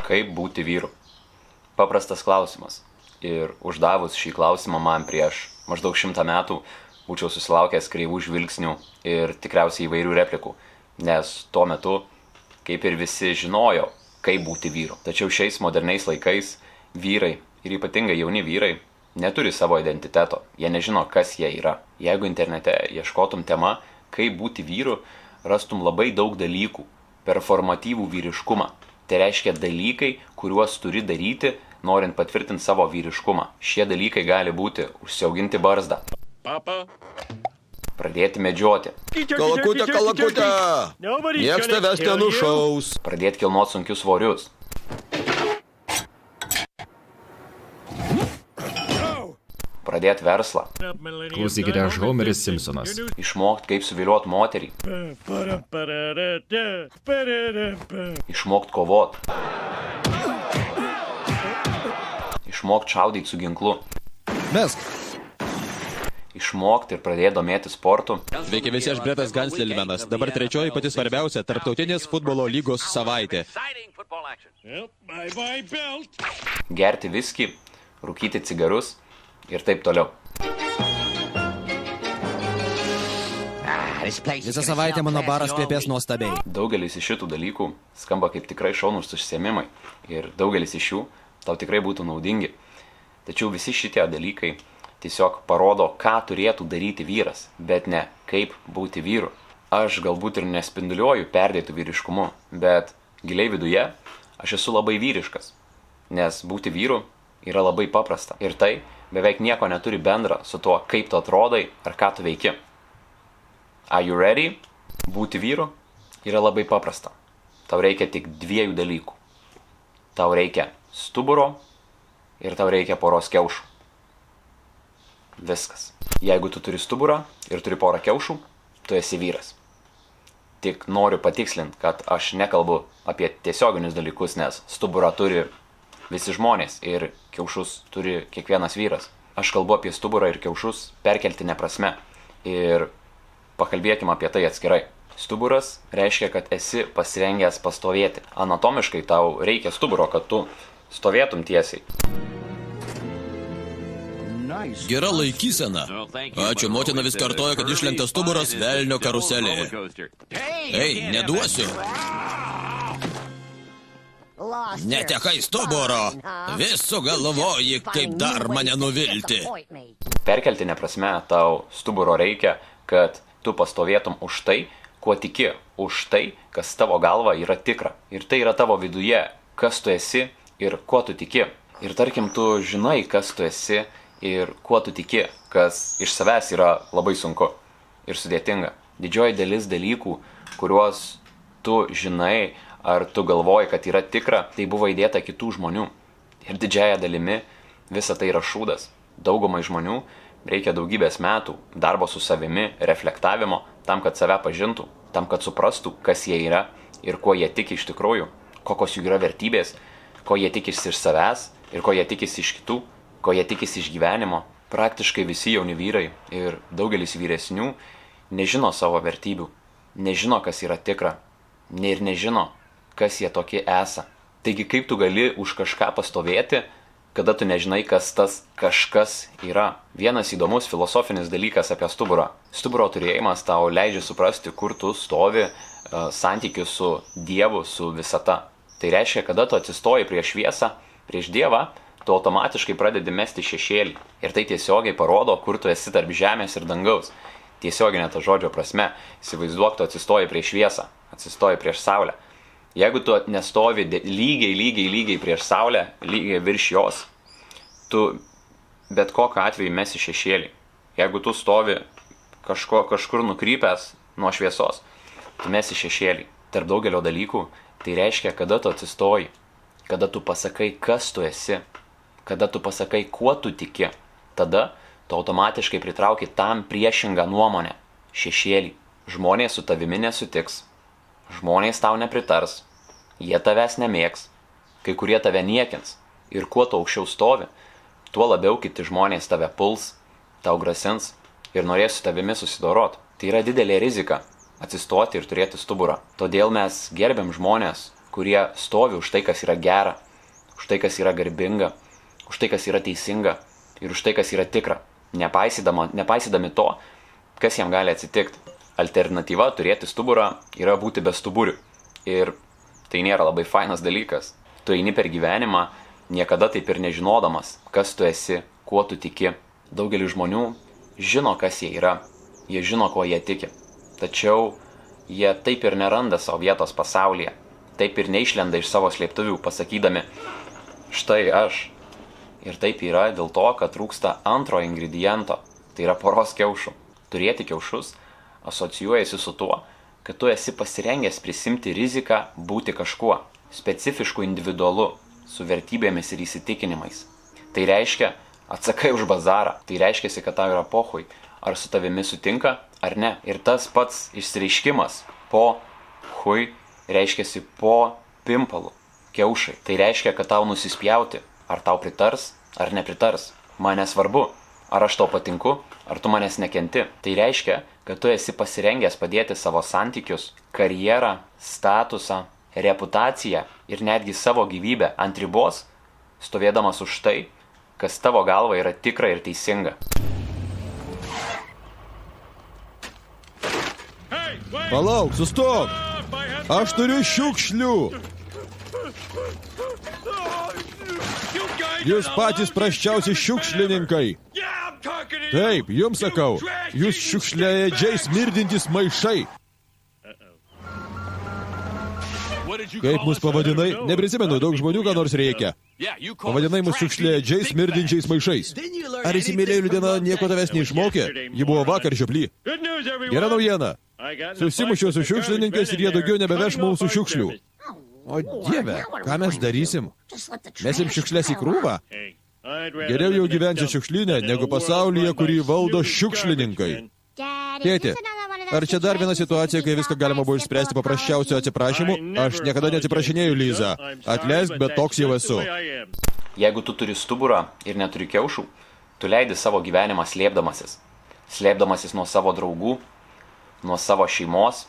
Kaip būti vyru? Paprastas klausimas. Ir uždavus šį klausimą man prieš maždaug 100 metų būčiau susilaukęs kreivų žvilgsnių ir tikriausiai įvairių replikų, nes tuo metu, kaip ir visi žinojo, kaip būti vyru. Tačiau šiais moderniais laikais vyrai, ir ypatingai jauni vyrai, neturi savo identiteto, jie nežino, kas jie yra. Jeigu internete ieškotum tema, kaip būti vyru, rastum labai daug dalykų, performatyvų vyriškumą. Tai reiškia dalykai, kuriuos turi daryti, norint patvirtinti savo vyriškumą. Šie dalykai gali būti užsiauginti barzdą, pradėti medžioti, Kalakutė, kalakutė! Nieks tavęs nenušaus. pradėti kilnoti sunkius svorius, pradėti verslą, Klausykite, aš Homeris Simpsonas. išmokti, kaip suvilioti moterį, išmokti kovoti, išmokti šaudyti su ginklu, Mesk. išmokti ir pradėti domėti sportu, Sveiki visi, aš Bretas Ganslelmenas. Dabar trečioji pati svarbiausia tarptautinės futbolo lygos savaitė. gerti viskį, rūkyti cigarus ir taip toliau. Visą savaitę mano baras kvepės nuostabiai. Daugelis iš šitų dalykų skamba kaip tikrai šaunūs užsiėmimai ir daugelis iš jų tau tikrai būtų naudingi. Tačiau visi šitie dalykai tiesiog parodo, ką turėtų daryti vyras, bet ne kaip būti vyru. Aš galbūt ir nespinduliuoju perdėtų vyriškumu, bet giliai viduje aš esu labai vyriškas, nes būti vyru yra labai paprasta. Ir tai beveik nieko neturi bendra su tuo, kaip tu atrodai ar ką tu veiki. Are you ready? Būti vyru yra labai paprasta. Tau reikia tik 2 dalykų. Tau reikia stuburo ir tau reikia poros kiaušų. Viskas. Jeigu tu turi stuburą ir turi porą kiaušų, tu esi vyras. Tik noriu patikslinti, kad aš nekalbu apie tiesioginius dalykus, nes stuburą turi visi žmonės ir kiaušus turi kiekvienas vyras. Aš kalbu apie stuburą ir kiaušus perkeltine prasme. Ir pakalbėkime apie tai atskirai. Stuburas reiškia, kad esi pasirengęs pastovėti. Anatomiškai tau reikia stuburo, kad tu stovėtum tiesiai. Gera laikysena. Ačiū, motina vis kartoja, kad išlenktas stuburas velnio karuselė. Ei, neduosiu. Netekai stuburo. Vis sugalvoji, kaip dar mane nuvilti. Perkeltinė prasme tau stuburo reikia, kad tu pastovėtum už tai, kuo tiki, už tai, kas tavo galva yra tikra. Ir tai yra tavo viduje, kas tu esi ir kuo tu tiki. Ir tarkim, tu žinai, kas tu esi ir kuo tu tiki, kas iš savęs yra labai sunku ir sudėtinga. Didžioji dalis dalykų, kuriuos tu žinai ar tu galvoji, kad yra tikra, tai buvo įdėta kitų žmonių. Ir didžiaja dalimi visa tai yra šūdas. Daugumai žmonių reikia daugybės metų darbo su savimi, reflektavimo, tam, kad save pažintų, tam, kad suprastų, kas jie yra ir kuo jie tiki iš tikrųjų, kokios jų yra vertybės, ko jie tikisi iš savęs ir ko jie tikisi iš kitų, ko jie tikisi iš gyvenimo. Praktiškai visi jauni vyrai ir daugelis vyresnių nežino savo vertybių, nežino, kas yra tikra, ir nežino, kas jie tokie esą. Taigi kaip tu gali už kažką pastovėti, kada tu nežinai, kas tas kažkas yra. Vienas įdomus filosofinis dalykas apie stuburą. Stuburo turėjimas tau leidžia suprasti, kur tu stovi santykiu su Dievu, su visata. Tai reiškia, kada tu atsistoji prieš šviesą, prieš Dievą, tu automatiškai pradedi mesti šešėlį. Ir tai tiesiogiai parodo, kur tu esi tarp žemės ir dangaus. Tiesioginė ta žodžio prasme. Įsivaizduok, tu atsistoji prieš šviesą, atsistoji prieš saulę. Jeigu tu nestovi lygiai prieš saulę, lygiai virš jos, tu bet kokiu atveju mesi šešėlį. Jeigu tu stovi kažkur nukrypęs nuo šviesos, tu mesi šešėlį. Tarp daugelio dalykų tai reiškia, kada tu atsistoji, kada tu pasakai, kas tu esi, kada tu pasakai, kuo tu tiki, tada tu automatiškai pritrauki tam priešingą nuomonę, šešėlį. Žmonės su tavimi nesutiks, žmonės tau nepritars, jie tavęs nemėgs, kai kurie tave niekins. Ir kuo tu aukščiau stovi, tuo labiau kiti žmonės tave puls, tau grasins ir norės su tavimi susidorot. Tai yra didelė rizika atsistoti ir turėti stuburą. Todėl mes gerbiam žmonės, kurie stovi už tai, kas yra gera, už tai, kas yra garbinga, už tai, kas yra teisinga ir už tai, kas yra tikra, nepaisydami to, kas jam gali atsitikti. Alternatyva turėti stuburą yra būti be stuburių. Ir tai nėra labai fainas dalykas. Tu eini per gyvenimą, niekada taip ir nežinodamas, kas tu esi, kuo tu tiki. Daugelis žmonių žino, kas jie yra, jie žino, ko jie tiki. Tačiau jie taip ir neranda savo vietos pasaulyje, taip ir neišlenda iš savo slėptuvių, pasakydami, štai aš. Ir taip yra dėl to, kad trūksta antro ingrediento, tai yra poros kiaušų. Turėti kiaušus asocijuojasi su tuo, kad tu esi pasirengęs prisimti riziką būti kažkuo, specifišku individualu, su vertybėmis ir įsitikinimais. Tai reiškia, atsakai už bazarą, tai reiškia, kad tau yra pohui, ar su tavimi sutinka, ar ne. Ir tas pats išsireiškimas po hui reiškia po pimpalu, kiaušai. Tai reiškia, kad tau nusispjauti, ar tau pritars, ar nepritars. Man nesvarbu, ar aš tau patinku, ar tu manęs nekenti. Tai reiškia, kad tu esi pasirengęs padėti savo santykius, karjerą, statusą, reputaciją ir netgi savo gyvybę ant ribos, stovėdamas už tai, kas tavo galva yra tikra ir teisinga. Palauk, sustok! Aš turiu šiukšlių! Jūs patys prasčiausi šiukšlininkai! Taip, jums sakau, jūs šiukšliaėdžiai smirdintys maišai! Kaip mus pavadinai? Neprisimenu, daug žmonių ką nors reikia. Pavadinai mus šiukšliaėdžiais smirdinčiais maišais. Ar įsimylėjėlių diena nieko tavęs neišmokė? Ji buvo vakar žioply. Gera naujiena. Susimušiau su šiukšlininkais ir jie daugiau nebeveš mūsų šiukšlių. O Dieve, ką mes darysim? Mesim šiukšlės į krūvą? Geriau jau gyventi šiukšlinę, negu pasaulyje, kurį valdo šiukšlininkai. Tėti, ar čia dar viena situacija, kai viską galima buvo išspręsti paprasčiausiu atsiprašymu? Aš niekada neatsiprašinėjau, Liza. Atleisk, bet toks jau esu. Jeigu tu turi stuburą ir neturi kiaušų, tu leidi savo gyvenimą slėpdamasis. Slėpdamasis nuo savo draugų, nuo savo šeimos,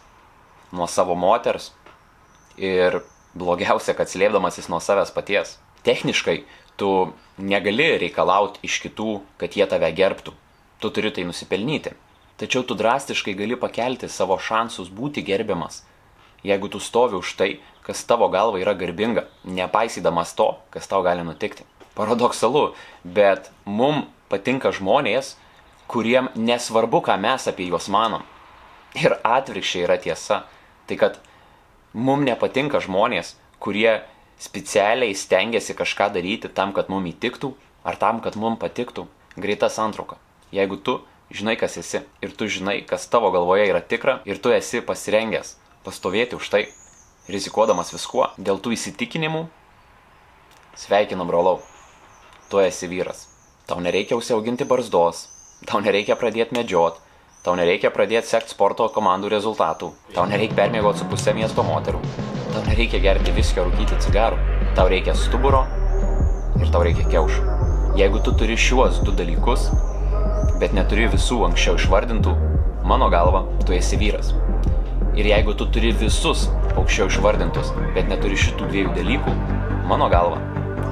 nuo savo moters ir blogiausia, kad slėpdamasis nuo savęs paties. Techniškai tu negali reikalauti iš kitų, kad jie tave gerbtų. Tu turi tai nusipelnyti. Tačiau tu drastiškai gali pakelti savo šansus būti gerbiamas, jeigu tu stovi už tai, kas tavo galva yra garbinga, nepaisydamas to, kas tau gali nutikti. Paradoksalu, bet mum patinka žmonės, kuriem nesvarbu, ką mes apie juos manom. Ir atvirkščiai yra tiesa. Tai kad mum nepatinka žmonės, kurie specialiai stengiasi kažką daryti tam, kad mum įtiktų, ar tam, kad mum patiktų. Greita santrauka. Jeigu tu žinai, kas esi, ir tu žinai, kas tavo galvoje yra tikra, ir tu esi pasirengęs pastovėti už tai, rizikuodamas viskuo, dėl tų įsitikinimų, sveikinu, brolau, tu esi vyras. Tau nereikia užsiauginti barzdos, tau nereikia pradėti medžiot, tau nereikia pradėti sekti sporto komandų rezultatų, tau nereikia permiegoti su pusė miesto moterų, tau nereikia gerti viskio, rūkyti cigarų, tau reikia stuburo ir tau reikia kiaušų. Jeigu tu turi šiuos du dalykus, bet neturi visų anksčiau išvardintų, mano galva, tu esi vyras. Ir jeigu tu turi visus aukščiau išvardintus, bet neturi šitų dviejų dalykų, mano galva,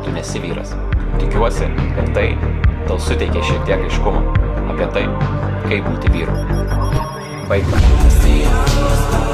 tu nesi vyras. Tikiuosi, kad tai tau suteikia šiek tiek aiškumo apie tai, kaip būti vyru. Baigta.